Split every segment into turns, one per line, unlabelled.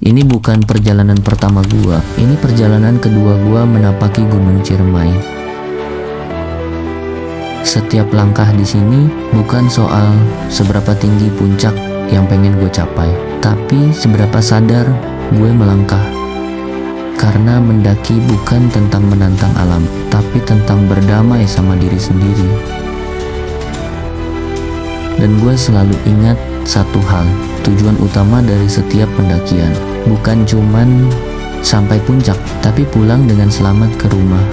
Ini bukan perjalanan pertama gua, ini perjalanan kedua gua menapaki Gunung Ciremai. Setiap langkah di sini bukan soal seberapa tinggi puncak yang pengen gue capai, tapi seberapa sadar gue melangkah. Karena mendaki bukan tentang menantang alam, tapi tentang berdamai sama diri sendiri. Dan gue selalu ingat satu hal, tujuan utama dari setiap pendakian bukan cuman sampai puncak, tapi pulang dengan selamat ke rumah.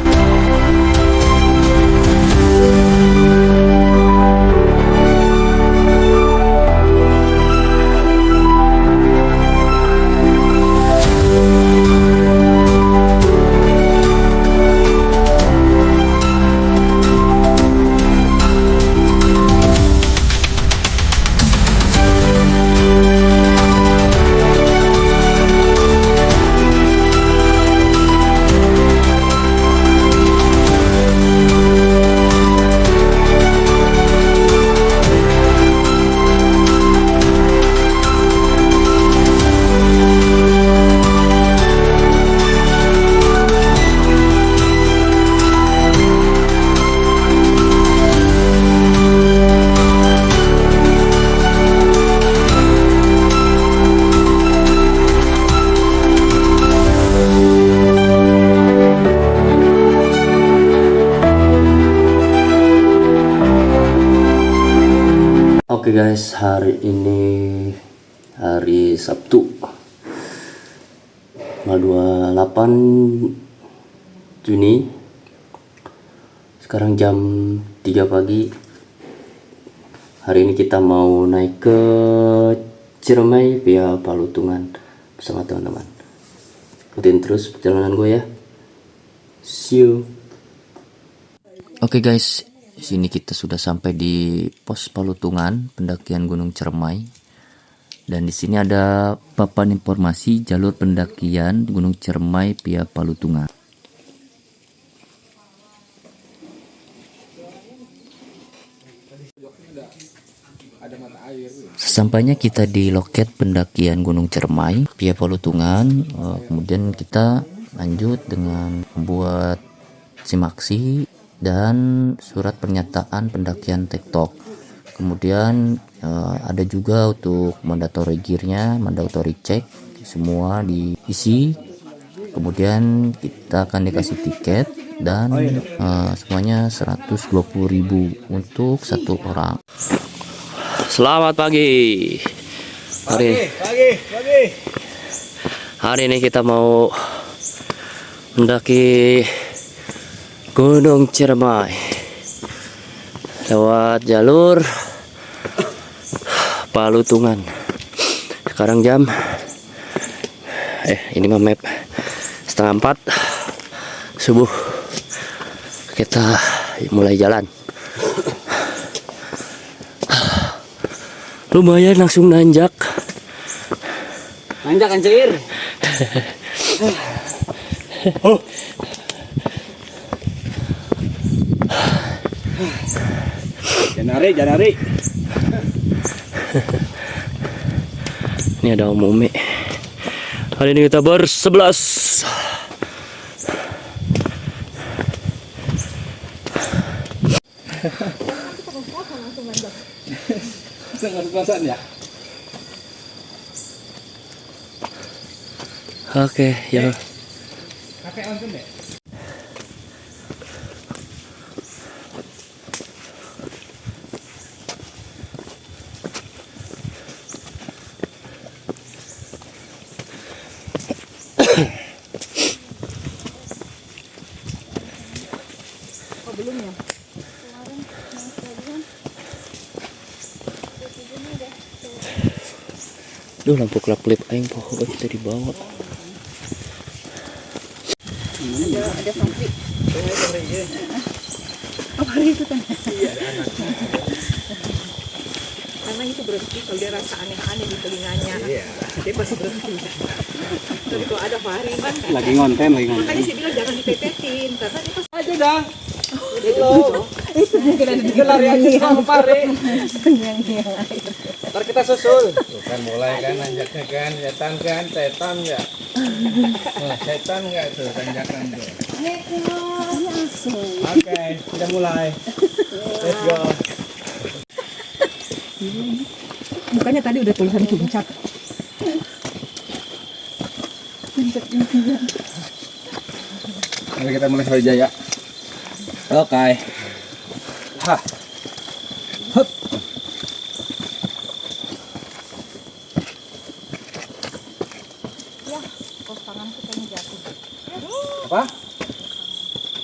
Oke guys, hari ini hari Sabtu tanggal 28 Juni. Sekarang jam 3 pagi. Hari ini kita mau naik ke Ciremai via Palutungan bersama teman-teman. Ikutin terus perjalanan gue ya. See you. Oke guys, di sini kita sudah sampai di pos Palutungan pendakian Gunung Ciremai. Dan di sini ada papan informasi jalur pendakian Gunung Ciremai via Palutungan. Sesampainya kita di loket pendakian Gunung Ciremai via Palutungan, kemudian kita lanjut dengan membuat simaksi dan surat pernyataan pendakian TikTok. Kemudian ada juga untuk mandatory gearnya, mandatory check, semua diisi. Kemudian kita akan dikasih tiket dan semuanya 120.000 untuk satu orang. Selamat pagi. Hari ini kita mau mendaki Gunung Ciremai lewat jalur Palutungan. Sekarang jam ini mah map 3:30 subuh. Kita mulai jalan. Lumayan langsung nanjak kan cair. Janari. Ini ada Om Umi. Hari ini kita ber-11. Oke, ya. Duh, lampu kelap-kelip aing poho kita dibawa.
Ada sapi. Apa hari itu kan? Karena itu berhenti kalau dia rasa aneh-aneh di telinganya. Dia pasti berhenti. Tapi kalau ada Fahri kan
lagi ngonten.
Makanya saya bilang jangan dipepetin karena dia pasti
Aja dah.
Itu mungkin ada di gelar yang Fahri.
Ntar kita susul. Tuh kan mulai kan nanjaknya kan, setan ya. Nah, setan nggak tuh tanjakan tuh. Oke, kita mulai. Let's go.
Bukannya tadi udah tulisan puncak.
Mari kita mulai Sari Jaya. Oke. Hah. Hup.
Ya, pos tanganku kayaknya jatuh.
Apa?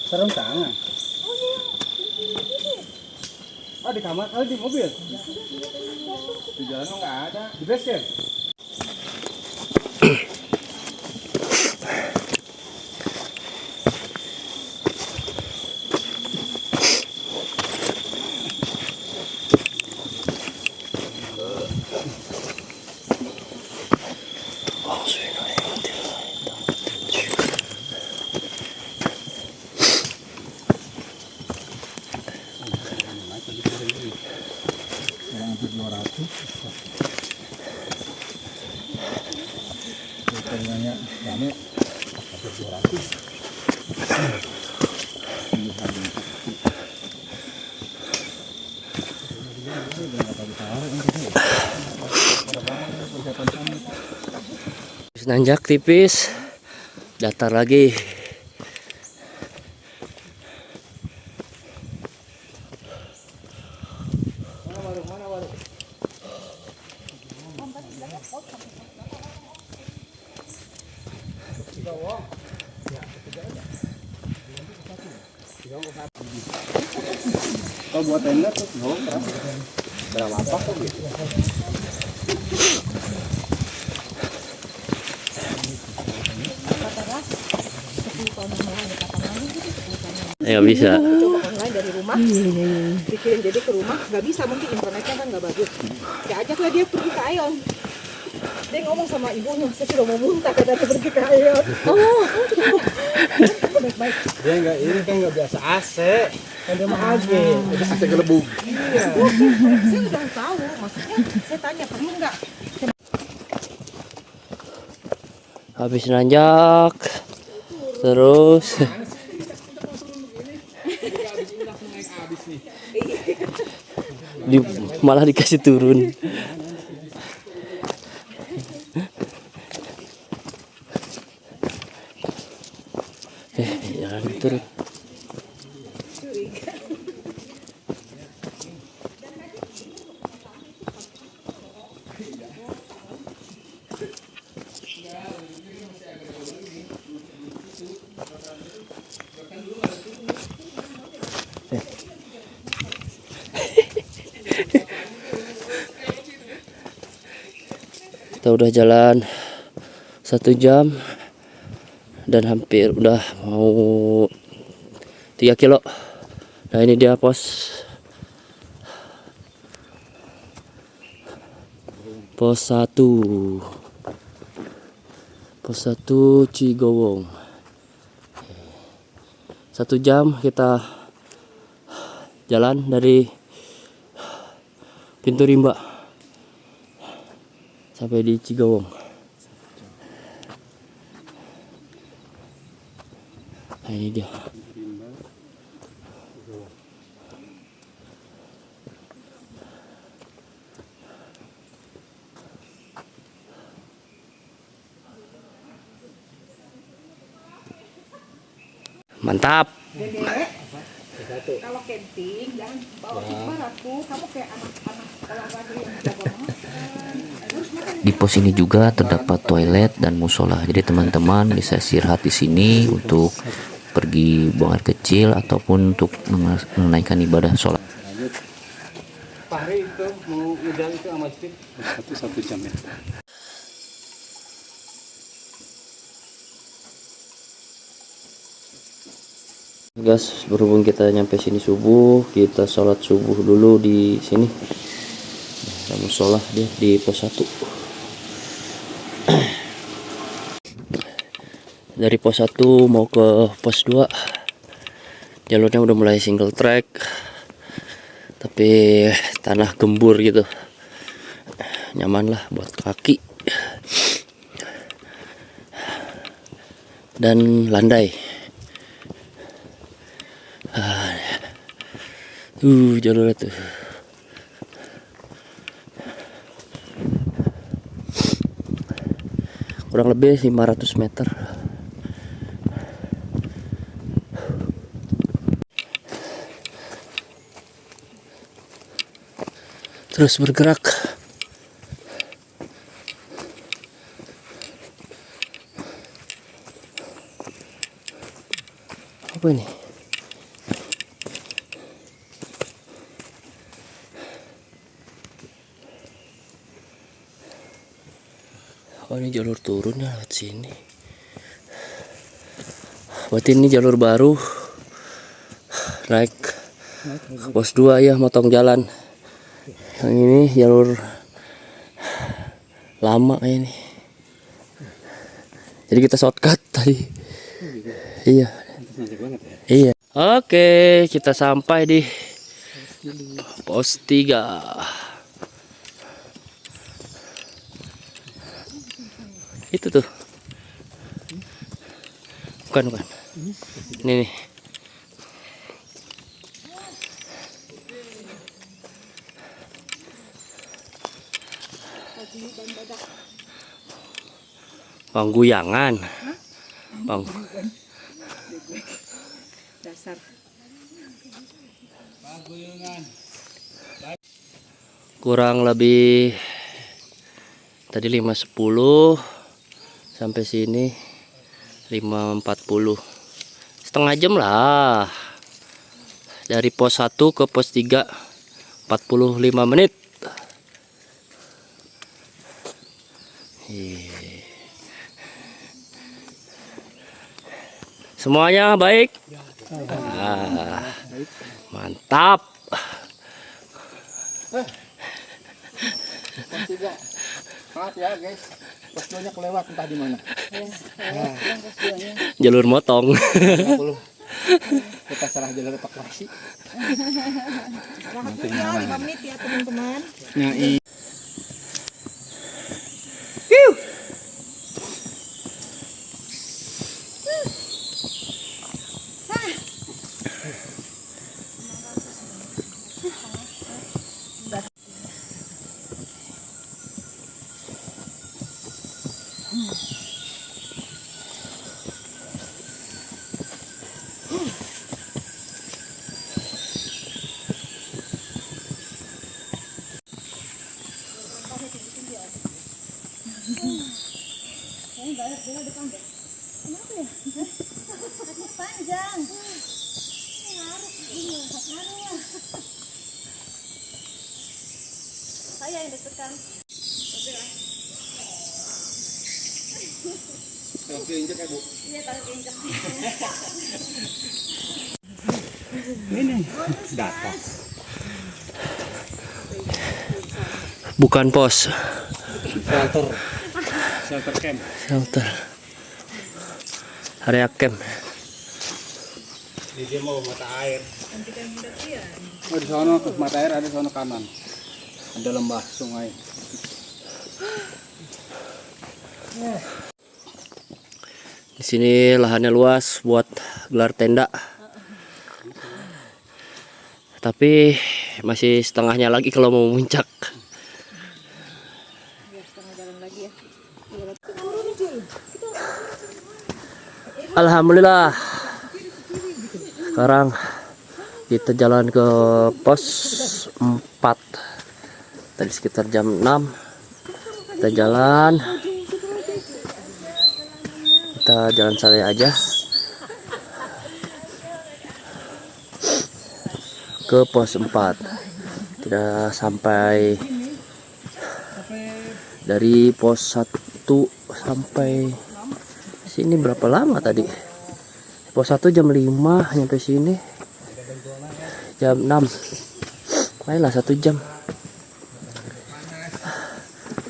Sarung tangan. Oh di kamar, oh di mobil. Di jalan nggak ada. Di base camp. Hampir 200. Pertanyaannya rame hampir 200.
Nanjak tipis, datar lagi.
Kalau buat tenda tuh berapa apa kok gitu?
Nggak bisa.
Coba online dari rumah, dikirim jadi ke rumah, nggak bisa, mungkin internetnya kan nggak bagus. Ya ajaklah dia pergi ke Aeon. Dia ngomong sama ibunya, saya sudah mau muntah katanya pergi ke Aeon. Oh, baik-baik.
Dia nggak ini kan nggak biasa AC, kan dia mah AC, AC gelembung.
Iya. Saya udah tahu, maksudnya saya tanya perlu nggak?
Habis nanjak, terus malah dikasih turun. Jangan turun. Kita udah jalan 1 jam dan hampir udah mau 3 kilo. Nah ini dia pos 1 Cigowong. 1 jam kita jalan dari pintu Rimba sampai di Cigowong. Nah ini dia. Mantap.
Dede, kalau camping jangan bawa kipas tuh, kamu kayak anak-anak olahraga yang jago banget.
Di pos ini juga terdapat toilet dan musola. Jadi teman-teman bisa istirahat di sini untuk pergi buang air kecil ataupun untuk menunaikan ibadah sholat.
Pak Hari itu mau ngedal itu sama masjid 1 jam ya.
Guys, berhubung kita nyampe sini subuh, kita sholat subuh dulu di sini. Ada musola dia di pos 1. Dari pos 1 mau ke pos 2. Jalurnya udah mulai single track, tapi tanah gembur gitu. nyaman lah buat kaki dan landai. Jalurnya tuh. Kurang lebih 500 meter. Terus bergerak. Apa ini? Oh, ini jalur turunnya lewat sini. Berarti ini jalur baru. Naik ke pos 2 ya, motong jalan. Yang ini jalur lama kayak ini. Jadi kita shortcut tadi. Iya. Iya. Oke, kita sampai di pos 3. Itu tuh. Bukan. Ini nih. Pangguyangan.
Dasar.
Kurang lebih tadi 5.10 sampai sini 5.40. Setengah jam lah. Dari pos 1 ke pos 3 45 menit. Semuanya baik? Mantap.
Maaf ya guys, pos 2-nya kelewat entah di mana.
Jalur motong.
50. Kita serah jalur evakuasi.
Istirahat ya 5 menit ya teman-teman.
Nyai.
Saya yang deg-degan.
Oke, injek ya Bu.
Iya, tahu injek.
Ini data.
Bukan pos.
Shelter camp.
Shelter. Area camp.
Di dia mau mata air. Oh, di sana mata air ada di sana kanan. Ada lembah sungai.
Di sini lahannya luas buat gelar tenda. Tapi masih setengahnya lagi kalau mau muncak. Alhamdulillah. Sekarang kita jalan ke pos 4. Tadi sekitar jam 6. Kita jalan santai aja ke pos 4. Kita sampai dari pos 1 sampai sini berapa lama tadi? Pos 1 jam 5, nyampe sini jam 6. Ayolah 1 jam.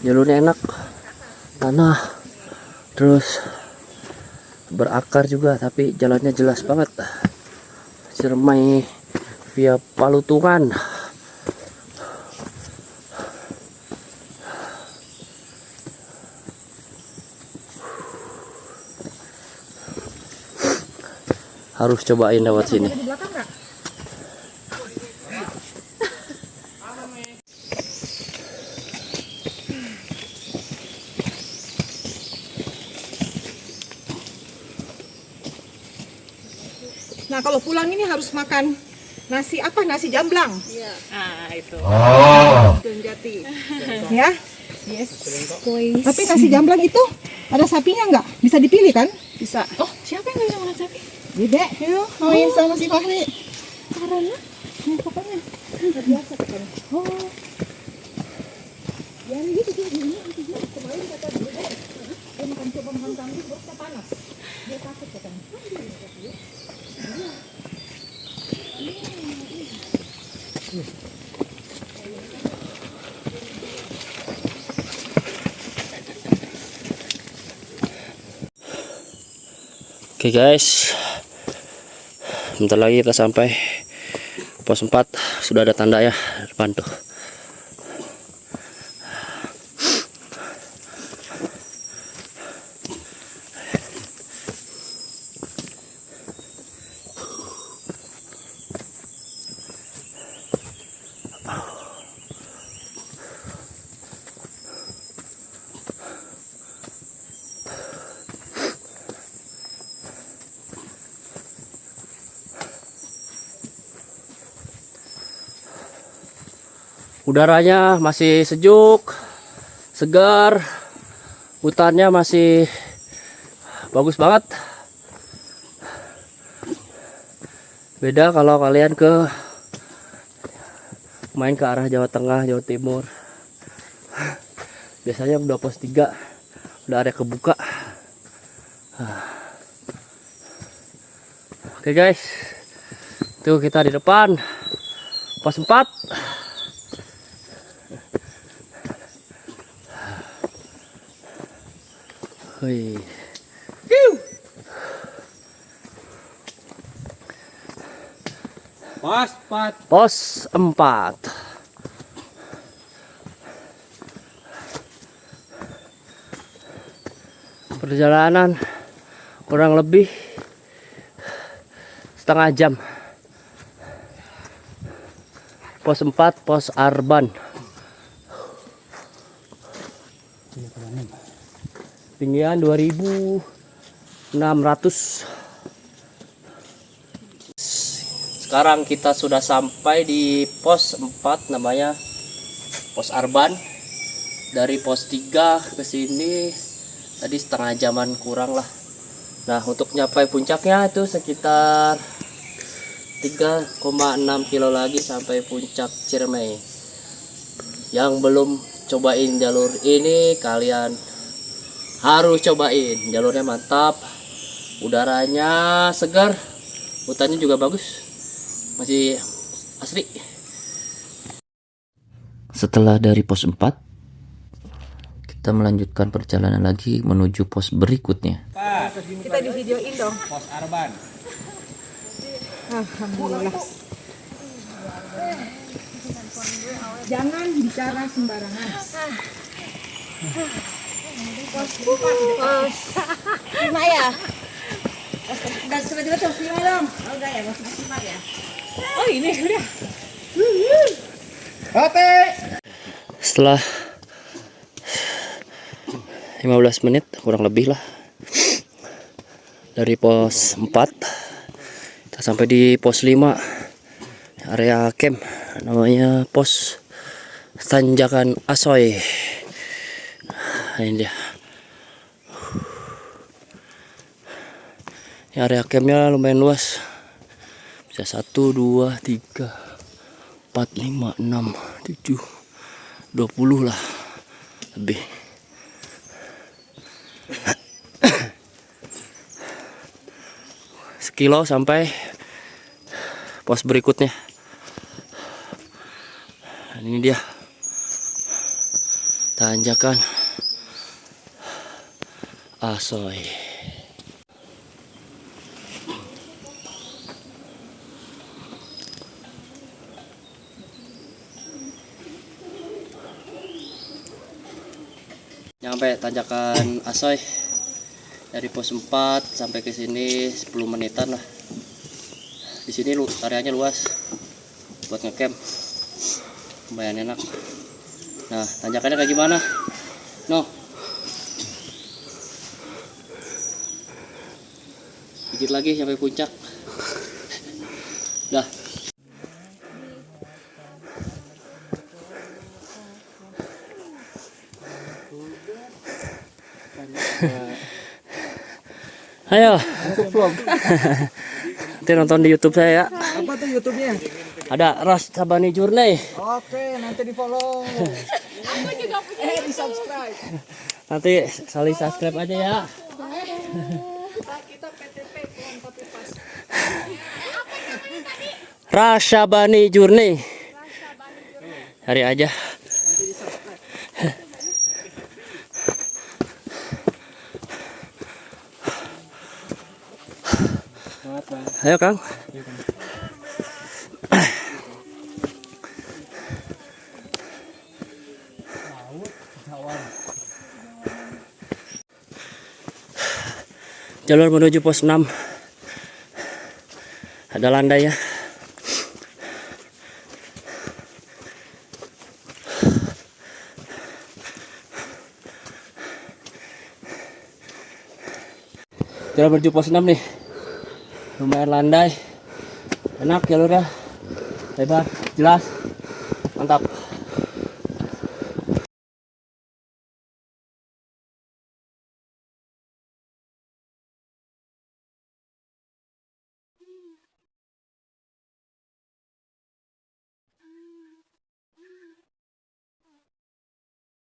Jalurnya enak, tanah, terus berakar juga, tapi jalannya jelas banget. Ciremai via Palutungan. Harus cobain lewat sini.
Di belakang nggak? Nah kalau pulang ini harus makan nasi apa? Nasi jamblang. Iya. Ah itu. Jati. Ya. Yes. Tapi nasi jamblang itu ada sapinya nggak? Bisa dipilih kan? Bisa. Oh siapa yang nggak bisa makan sapi? Dedek, yuk main sama si Fahri. Karena? Pokoknya nggak biasa katanya. Oh. Ya ini juga ini kemarin kata Dedek, dia makan coba makan kambing perutnya panas. Dia takut katanya.
Oke guys, bentar lagi kita sampai pos 4. Sudah ada tanda ya depan tuh. Udaranya masih sejuk, segar, hutannya masih bagus banget. Beda kalau kalian main ke arah Jawa Tengah, Jawa Timur. Biasanya udah pos 3 udah area kebuka. Oke guys, tuh kita di depan pos 4. Wih. Pos 4. Perjalanan kurang lebih setengah jam. Pos 4, pos Arban. Tinggian 2600. Sekarang kita sudah sampai di pos 4, namanya pos Arban. Dari pos 3 ke sini tadi setengah jaman kurang lah. Nah, untuk nyapai puncaknya itu sekitar 3,6 kilo lagi sampai puncak Ciremai. Yang belum cobain jalur ini, kalian harus cobain. Jalurnya mantap, udaranya segar, hutannya juga bagus, masih asri.
Setelah dari pos 4, kita melanjutkan perjalanan lagi menuju pos berikutnya.
Kita di videoin dong.
Pos Arban.
Alhamdulillah. Jangan bicara sembarangan. Pos 5 ya? Dan tiba-tiba pos 5 dong. Oh udah ya, pos 5 ya. Oh ini udah.
Oke.
Setelah 15 menit kurang lebih lah dari pos 4, kita sampai di pos 5, area camp, namanya pos Tanjakan Asoy. Nah, ini dia. Ini area campnya lumayan luas, bisa 1, 2, 3, 4, 5, 6, 7, 20 lah lebih. Sekilo sampai pos berikutnya. Dan ini dia Tanjakan Asoy. Nyampe Tanjakan Asoy dari pos 4 sampai ke sini 10 menitan lah. sini areanya luas buat ngecamp, lumayan enak. Nah, tanjakannya kayak gimana? No, dikit lagi sampai puncak. Dah. Ayo. Nanti nonton di YouTube saya ya.
Apa tuh YouTube-nya?
Ada Rashabani Journey.
Oke, nanti di follow. Aku juga punya. Di subscribe.
Nanti saling subscribe aja ya.
Kita PTP pulang tapi pas.
Rashabani Journey. Cari aja. Ayo Kang. Jalur menuju pos 6. Ada landai ya. Jalur menuju pos 6 nih. Lumayan landai. Enak jalurnya. Lebar, jelas. Mantap.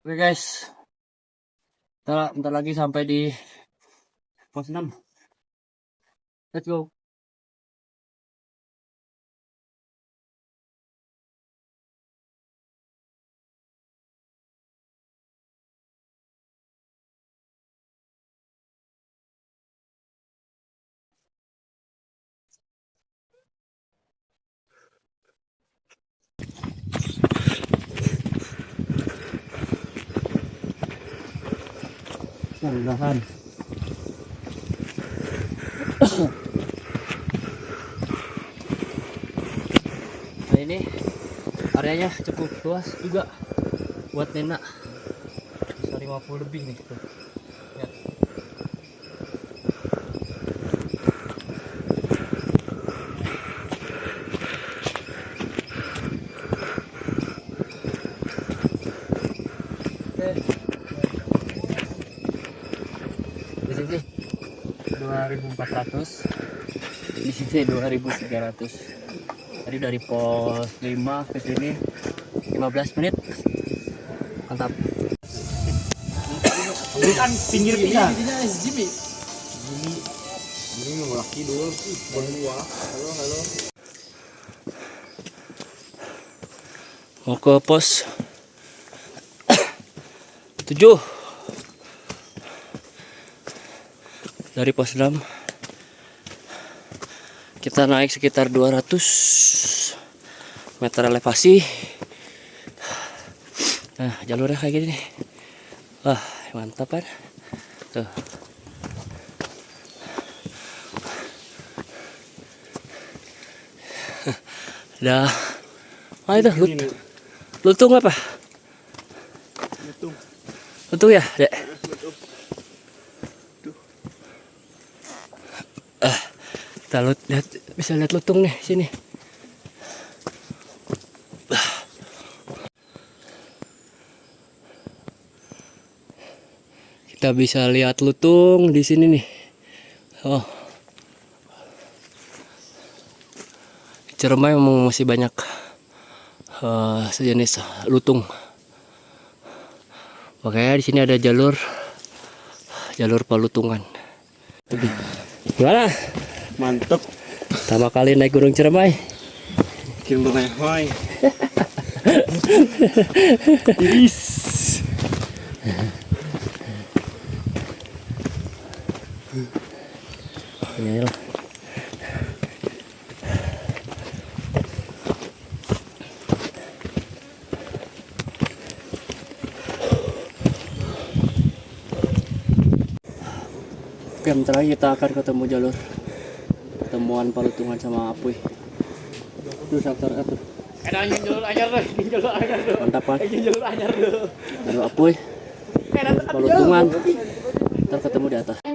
Oke guys, bentar lagi sampai di pos 6. Let's go. Mudah-mudahan. Nah ini areanya cukup luas juga buat nena. Bisa 50 lebih nih tuh. Lihat. Di sini 2.400, di sini 2.300. Tadi dari pos 5 ke sini 15 menit. Mantap.
Bukan pinggir pinggir.
Mau ke pos 7. Dari pos 6 kita naik sekitar 200 meter elevasi. Nah, jalurnya kayak gini nih. Wah, mantap kan? Tuh. Dah. Ah, itu lutung apa? Lutung ya, Dek? Kita lihat, bisa lihat lutung nih sini. Kita bisa lihat lutung di sini nih. Oh, Ciremai memang masih banyak sejenis lutung. Makanya di sini ada jalur pelutungan. Gimana?
Mantep.
Pertama kali naik Gunung Ciremai.
Gunung Ciremai. Iris.
Iyalah. Oke, bentar lagi kita akan ketemu jalur pertemuan Palutungan sama Apuy. Atur saktor atur.
Kadang jalur anyar deh, jalur anyar deh.
Mantap Pak.
Jalur anyar deh.
Aduh apoy.
Kadang
Paluntungan. Ntar ketemu di atas.